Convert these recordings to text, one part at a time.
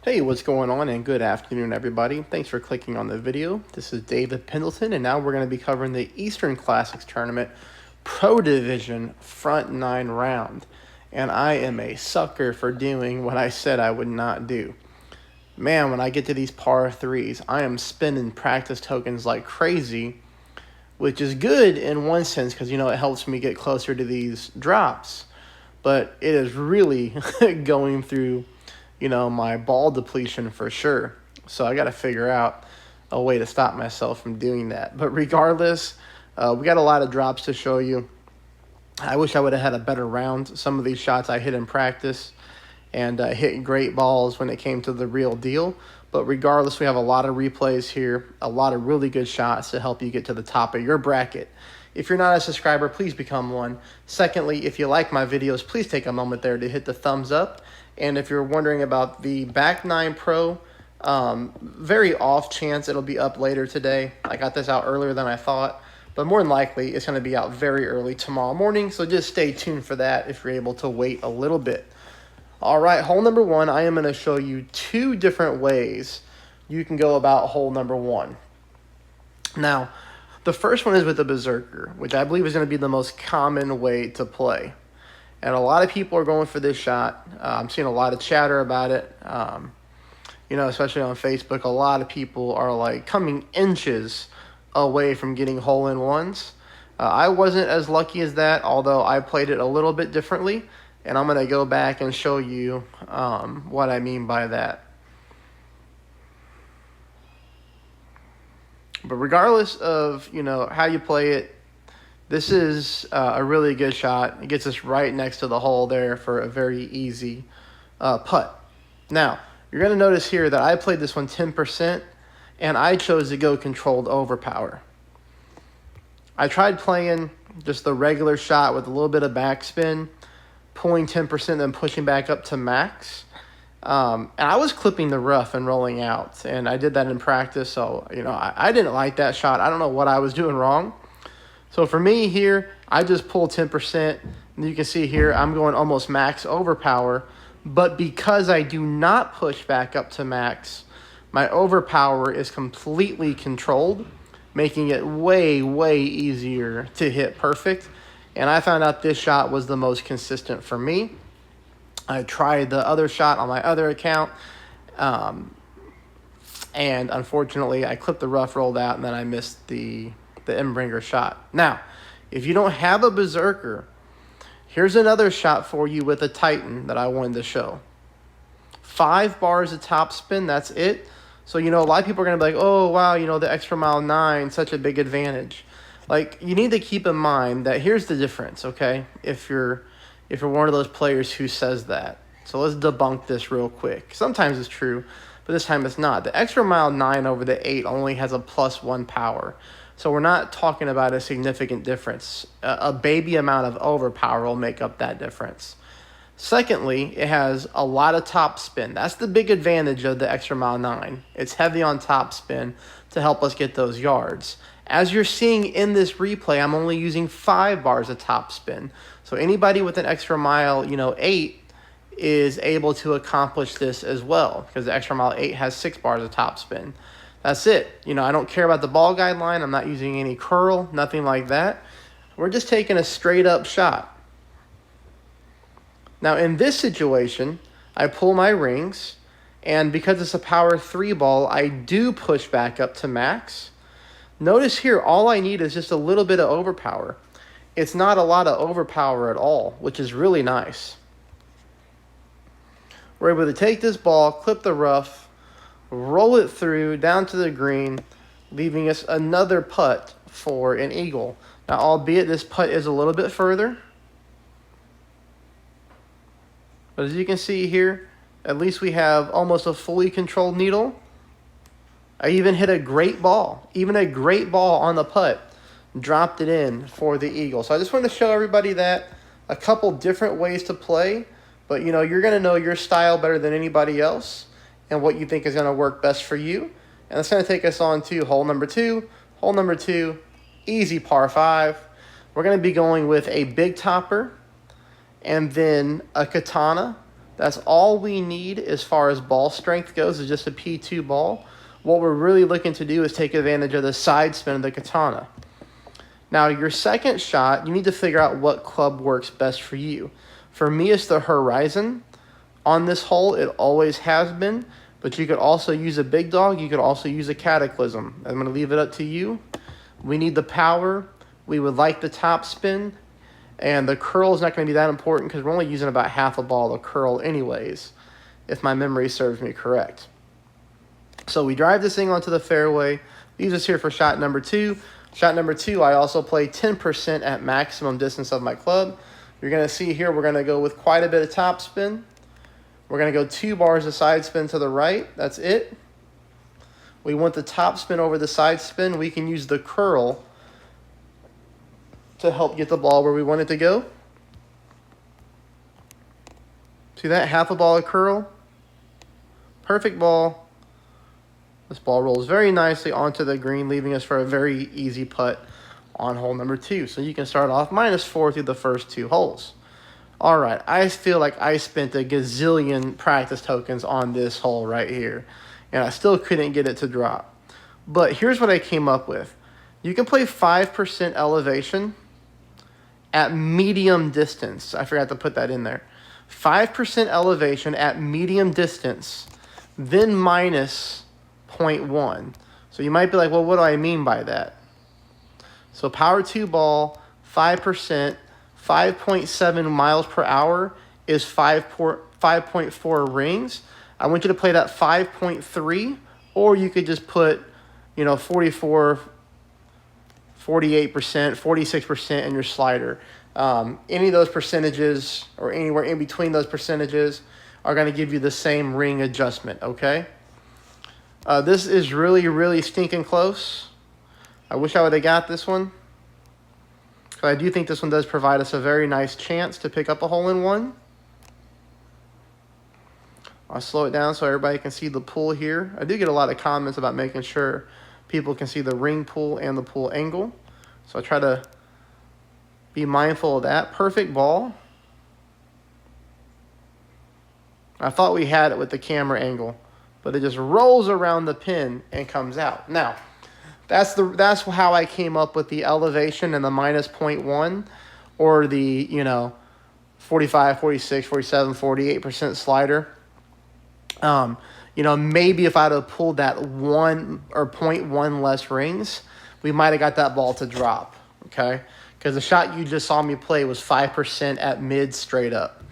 Hey, what's going on, and good afternoon, everybody. Thanks for clicking on the video. This is David Pendleton, and now we're going to be covering the Eastern Classics Tournament Pro Division Front 9 round. And I am a sucker for doing what I said I would not do. Man, when I get to these par threes, I am spending practice tokens like crazy, which is good in one sense because, it helps me get closer to these drops. But it is really going through my ball depletion for sure. So I got to figure out a way to stop myself from doing that. But regardless, we got a lot of drops to show you. I wish I would have had a better round. Some of these shots I hit in practice and hit great balls when it came to the real deal. But regardless, we have a lot of replays here, a lot of really good shots to help you get to the top of your bracket. If you're not a subscriber, please become one. Secondly, if you like my videos, please take a moment there to hit the thumbs up. And if you're wondering about the Back 9 Pro, very off chance it'll be up later today. I got this out earlier than I thought, but more than likely it's going to be out very early tomorrow morning. So just stay tuned for that if you're able to wait a little bit. All right, hole number one, I am going to show you two different ways you can go about hole number one. Now, the first one is with the Berserker, which I believe is going to be the most common way to play. And a lot of people are going for this shot. I'm seeing a lot of chatter about it, especially on Facebook. A lot of people are like coming inches away from getting hole-in-ones. I wasn't as lucky as that, although I played it a little bit differently. And I'm going to go back and show you what I mean by that. But regardless of, how you play it, this is a really good shot. It gets us right next to the hole there for a very easy putt. Now, you're going to notice here that I played this one 10%, and I chose to go controlled overpower. I tried playing just the regular shot with a little bit of backspin, pulling 10%, then pushing back up to max. And I was clipping the rough and rolling out, and I did that in practice, so, I didn't like that shot. I don't know what I was doing wrong. So for me here, I just pulled 10%, and you can see here I'm going almost max overpower, but because I do not push back up to max, my overpower is completely controlled, making it way, way easier to hit perfect. And I found out this shot was the most consistent for me. I tried the other shot on my other account, and unfortunately I clipped the rough, rolled out, and then I missed the Embringer shot. Now, if you don't have a Berserker, here's another shot for you with a Titan that I wanted to show. 5 bars of topspin, that's it. So, a lot of people are going to be like, oh, wow, the extra mile 9, such a big advantage. Like, you need to keep in mind that here's the difference, okay, if you're one of those players who says that. So let's debunk this real quick. Sometimes it's true, but this time it's not. The extra mile 9 over the 8 only has a +1 power. So we're not talking about a significant difference. A baby amount of overpower will make up that difference. Secondly, it has a lot of top spin. That's the big advantage of the extra mile 9. It's heavy on top spin to help us get those yards. As you're seeing in this replay, I'm only using 5 bars of top spin. So anybody with an extra mile, 8 is able to accomplish this as well, because the extra mile 8 has 6 bars of top spin. That's it. I don't care about the ball guideline. I'm not using any curl, nothing like that. We're just taking a straight up shot. Now in this situation, I pull my rings, and because it's a power 3 ball, I do push back up to max. Notice here, all I need is just a little bit of overpower. It's not a lot of overpower at all, which is really nice. We're able to take this ball, clip the rough, roll it through down to the green, leaving us another putt for an eagle. Now, albeit this putt is a little bit further, but as you can see here, at least we have almost a fully controlled needle. I even hit a great ball, on the putt, dropped it in for the eagle. So I just wanted to show everybody that a couple different ways to play, but you're going to know your style better than anybody else and what you think is going to work best for you. And that's going to take us on to hole number 2. Hole number 2, easy par 5. We're going to be going with a big topper and then a katana That's all we need as far as ball strength goes, is just a P2 ball. What we're really looking to do is take advantage of the side spin of the katana. Now, your second shot, you need to figure out what club works best for you. For me, it's the Horizon. On this hole, it always has been, but you could also use a big dog. You could also use a Cataclysm. I'm going to leave it up to you. We need the power. We would like the top spin. And the curl is not going to be that important because we're only using about half a ball to curl anyways, if my memory serves me correct. So we drive this thing onto the fairway. Leaves us here for shot number 2. Shot number 2, I also play 10% at maximum distance of my club. You're going to see here we're going to go with quite a bit of top spin. We're going to go 2 bars of side spin to the right. That's it. We want the top spin over the side spin. We can use the curl to help get the ball where we want it to go. See that? Half a ball of curl. Perfect ball. This ball rolls very nicely onto the green, leaving us for a very easy putt on hole number 2. So you can start off -4 through the first 2 holes. All right, I feel like I spent a gazillion practice tokens on this hole right here, and I still couldn't get it to drop. But here's what I came up with. You can play 5% elevation at medium distance. I forgot to put that in there. 5% elevation at medium distance, then minus 0.1. So you might be like, well, what do I mean by that? So power 2 ball, 5%, 5.7 miles per hour is 5.4 rings. I want you to play that 5.3, or you could just put, 44, 48%, 46% in your slider. Any of those percentages or anywhere in between those percentages are going to give you the same ring adjustment, okay? This is really, really stinking close. I wish I would have got this one, because I do think this one does provide us a very nice chance to pick up a hole-in-one. I'll slow it down so everybody can see the pull here. I do get a lot of comments about making sure people can see the ring pull and the pull angle. So I try to be mindful of that. Perfect ball. I thought we had it with the camera angle, but it just rolls around the pin and comes out. Now, that's how I came up with the elevation and the minus 0.1, or the, 45, 46, 47, 48% slider. Maybe if I'd have pulled that 1 or 0.1 less rings, we might have got that ball to drop, okay? Because the shot you just saw me play was 5% at mid straight up.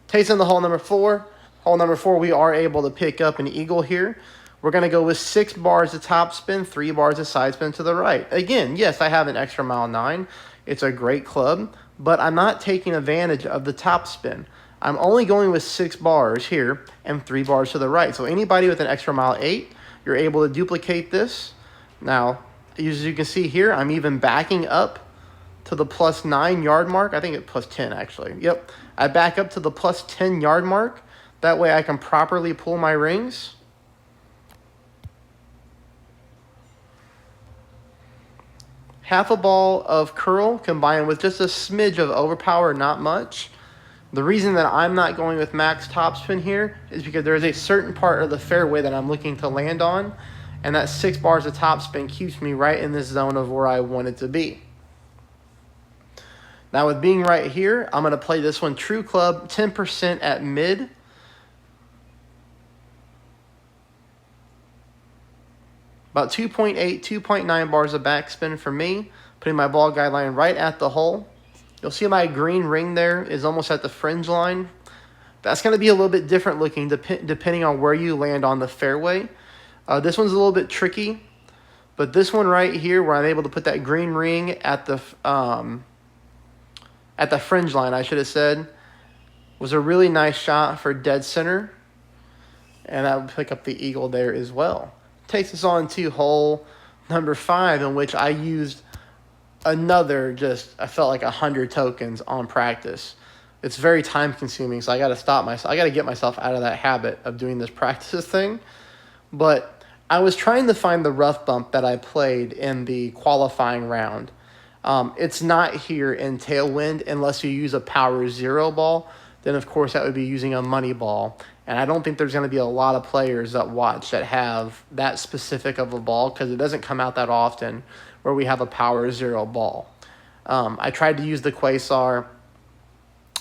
Takes in the hole number 4. Hole number 4, we are able to pick up an eagle here. We're going to go with 6 bars of top spin, 3 bars of side spin to the right. Again, yes, I have an extra mile 9. It's a great club, but I'm not taking advantage of the top spin. I'm only going with 6 bars here and 3 bars to the right. So anybody with an extra mile 8, you're able to duplicate this. Now, as you can see here, I'm even backing up to the plus 9 yard mark. I think it's plus 10 actually. Yep. I back up to the plus 10 yard mark. That way I can properly pull my rings. Half a ball of curl combined with just a smidge of overpower, not much. The reason that I'm not going with max topspin here is because there is a certain part of the fairway that I'm looking to land on, and that 6 bars of topspin keeps me right in this zone of where I want it to be. Now with being right here, I'm going to play this one true club, 10% at mid. About 2.8, 2.9 bars of backspin for me, putting my ball guideline right at the hole. You'll see my green ring there is almost at the fringe line. That's going to be a little bit different looking depending on where you land on the fairway. This one's a little bit tricky, but this one right here where I'm able to put that green ring at the fringe line, I should have said, was a really nice shot for dead center. And I would pick up the eagle there as well. Takes us on to hole number 5, in which I used another I felt like 100 tokens on practice. It's very time consuming, so I got to stop myself. I got to get myself out of that habit of doing this practice thing. But I was trying to find the rough bump that I played in the qualifying round. It's not here in Tailwind unless you use a power 0 ball. then of course that would be using a money ball. And I don't think there's going to be a lot of players that watch that have that specific of a ball, because it doesn't come out that often where we have a power 0 ball. I tried to use the Quasar.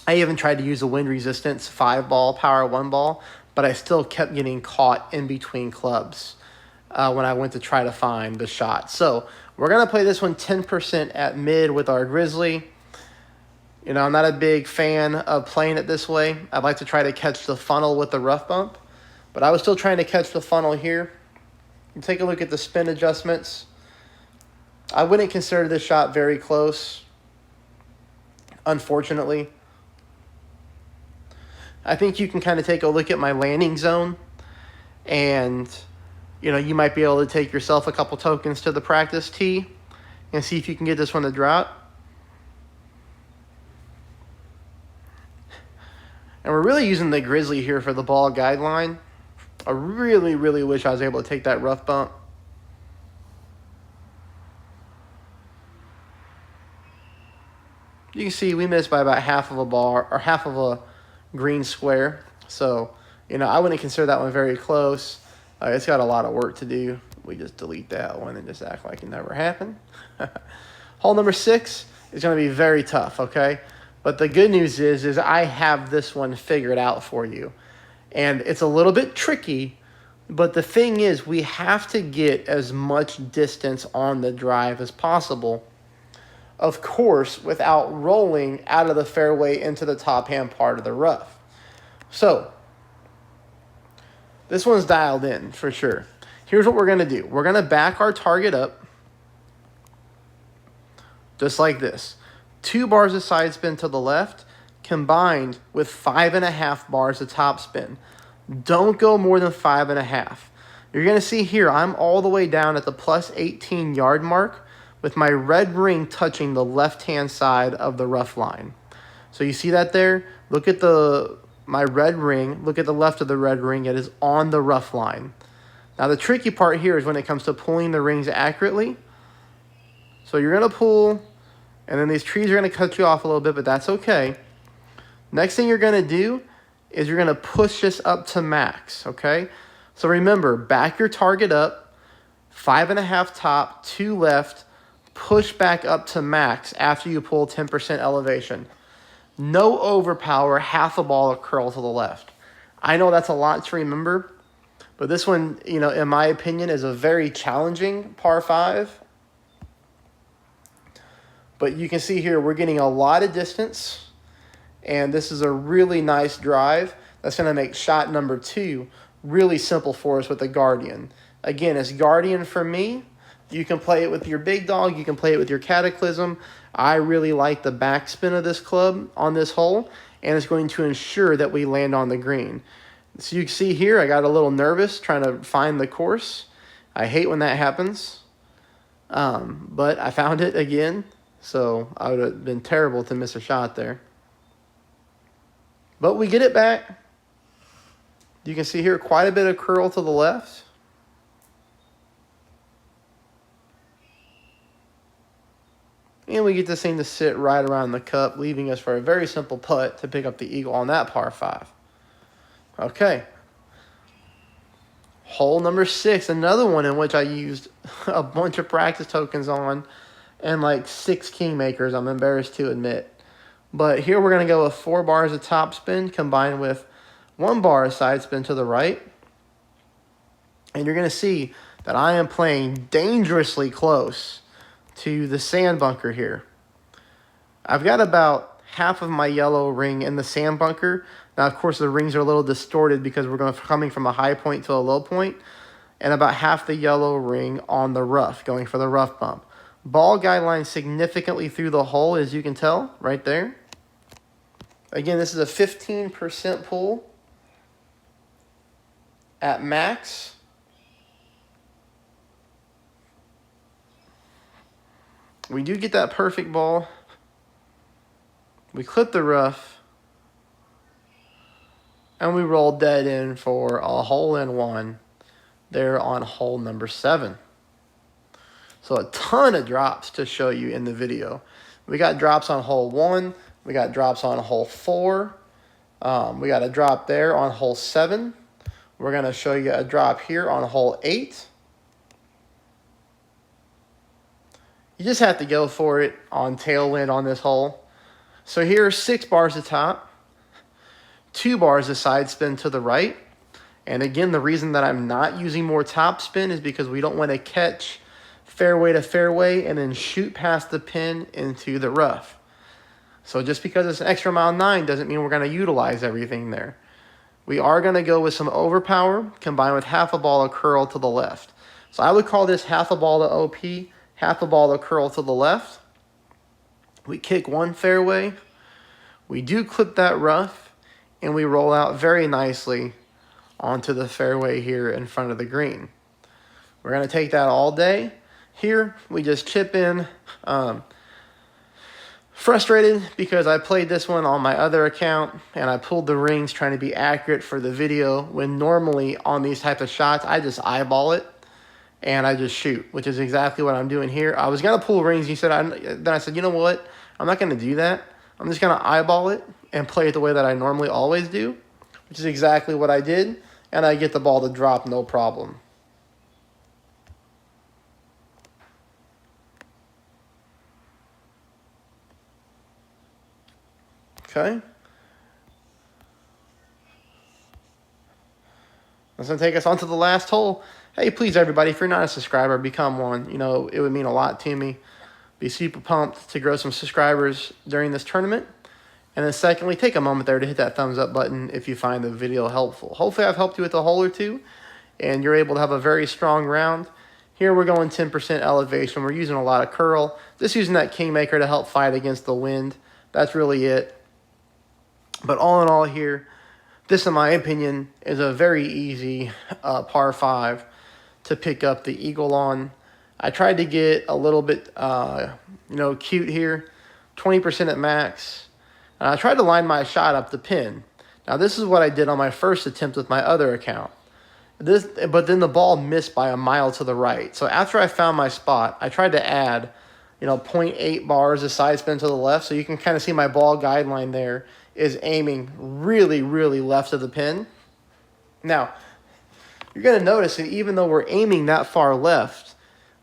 I even tried to use a wind resistance 5 ball, power 1 ball, but I still kept getting caught in between clubs when I went to try to find the shot. So we're going to play this one 10% at mid with our Grizzly. You know, I'm not a big fan of playing it this way. I'd like to try to catch the funnel with the rough bump, but I was still trying to catch the funnel here. You take a look at the spin adjustments. I wouldn't consider this shot very close, unfortunately. I think you can kind of take a look at my landing zone, and you know, you might be able to take yourself a couple tokens to the practice tee and see if you can get this one to drop. And we're really using the Grizzly here for the ball guideline. I really, really wish I was able to take that rough bump. You can see we missed by about half of a bar, or half of a green square. So, you know, I wouldn't consider that one very close. It's got a lot of work to do. We just delete that one and just act like it never happened. Hole number 6 is going to be very tough, okay? But the good news is I have this one figured out for you. And it's a little bit tricky, but the thing is we have to get as much distance on the drive as possible. Of course, without rolling out of the fairway into the top hand part of the rough. So, this one's dialed in for sure. Here's what we're going to do. We're going to back our target up just like this. 2 bars of side spin to the left combined with 5.5 bars of top spin. Don't go more than 5.5. You're going to see here I'm all the way down at the plus 18 yard mark with my red ring touching the left-hand side of the rough line. So you see that there? Look at my red ring. Look at the left of the red ring. It is on the rough line. Now the tricky part here is when it comes to pulling the rings accurately. So you're going to pull, and then these trees are going to cut you off a little bit, but that's okay. Next thing you're going to do is you're going to push this up to max, okay? So remember, back your target up, 5.5 top, 2 left, push back up to max after you pull 10% elevation. No overpower, half a ball of curl to the left. I know that's a lot to remember, but this one, you know, in my opinion, is a very challenging par 5. But you can see here we're getting a lot of distance, and this is a really nice drive. That's going to make shot number 2 really simple for us with the Guardian. Again, it's Guardian for me. You can play it with your big dog. You can play it with your Cataclysm. I really like the backspin of this club on this hole, and it's going to ensure that we land on the green. So you can see here I got a little nervous trying to find the course. I hate when that happens, but I found it again. So I would have been terrible to miss a shot there. But we get it back. You can see here quite a bit of curl to the left. And we get this thing to sit right around the cup, leaving us for a very simple putt to pick up the eagle on that par 5. Okay. Hole number 6, another one in which I used a bunch of practice tokens on and like 6 kingmakers, I'm embarrassed to admit. But here we're going to go with 4 bars of top spin combined with 1 bar of side spin to the right. And you're going to see that I am playing dangerously close to the sand bunker here. I've got about half of my yellow ring in the sand bunker. Now, of course, the rings are a little distorted because we're coming from a high point to a low point, and about half the yellow ring on the rough, going for the rough bump. Ball guideline significantly through the hole, as you can tell, right there. Again, this is a 15% pull at max. We do get that perfect ball. We clip the rough. And we roll dead in for a hole-in-one there on hole number 7. So a ton of drops to show you in the video. We got drops on hole 1. We got drops on hole 4. We got a drop there on hole 7. We're going to show you a drop here on hole 8. You just have to go for it on tailwind on this hole. So here's 6 bars to top, 2 bars of side spin to the right. And again, the reason that I'm not using more top spin is because we don't want to catch fairway to fairway and then shoot past the pin into the rough. So just because it's an extra mile 9 doesn't mean we're going to utilize everything there. We are going to go with some overpower combined with half a ball of curl to the left. So I would call this half a ball of OP, half a ball of curl to the left. We kick one fairway, we do clip that rough, and we roll out very nicely onto the fairway here in front of the green. We're going to take that all day. Here, we just chip in. Frustrated because I played this one on my other account and I pulled the rings trying to be accurate for the video, when normally on these types of shots, I just eyeball it and I just shoot, which is exactly what I'm doing here. I was going to pull rings. Then I said, you know what? I'm not going to do that. I'm just going to eyeball it and play it the way that I normally always do, which is exactly what I did. And I get the ball to drop no problem. Okay. That's going to take us on to the last hole. Hey, please, everybody, if you're not a subscriber, become one. You know, it would mean a lot to me. Be super pumped to grow some subscribers during this tournament. And then secondly, take a moment there to hit that thumbs up button if you find the video helpful. Hopefully I've helped you with a hole or two and you're able to have a very strong round. Here we're going 10% elevation. We're using a lot of curl. Just using that Kingmaker to help fight against the wind. That's really it. But all in all here, this in my opinion is a very easy par 5 to pick up the eagle on. I tried to get a little bit cute here, 20% at max. And I tried to line my shot up the pin. Now this is what I did on my first attempt with my other account. But then the ball missed by a mile to the right. So after I found my spot, I tried to add 0.8 bars of side spin to the left. So you can kind of see my ball guideline there is aiming really, really left of the pin. Now, you're going to notice that even though we're aiming that far left,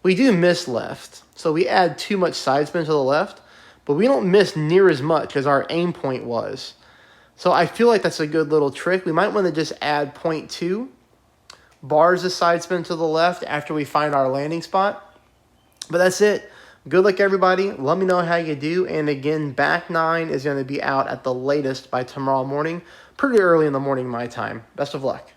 we do miss left. So we add too much side spin to the left, but we don't miss near as much as our aim point was. So I feel like that's a good little trick. We might want to just add 0.2 bars of side spin to the left after we find our landing spot. But that's it. Good luck, everybody. Let me know how you do. And again, back 9 is going to be out at the latest by tomorrow morning, pretty early in the morning my time. Best of luck.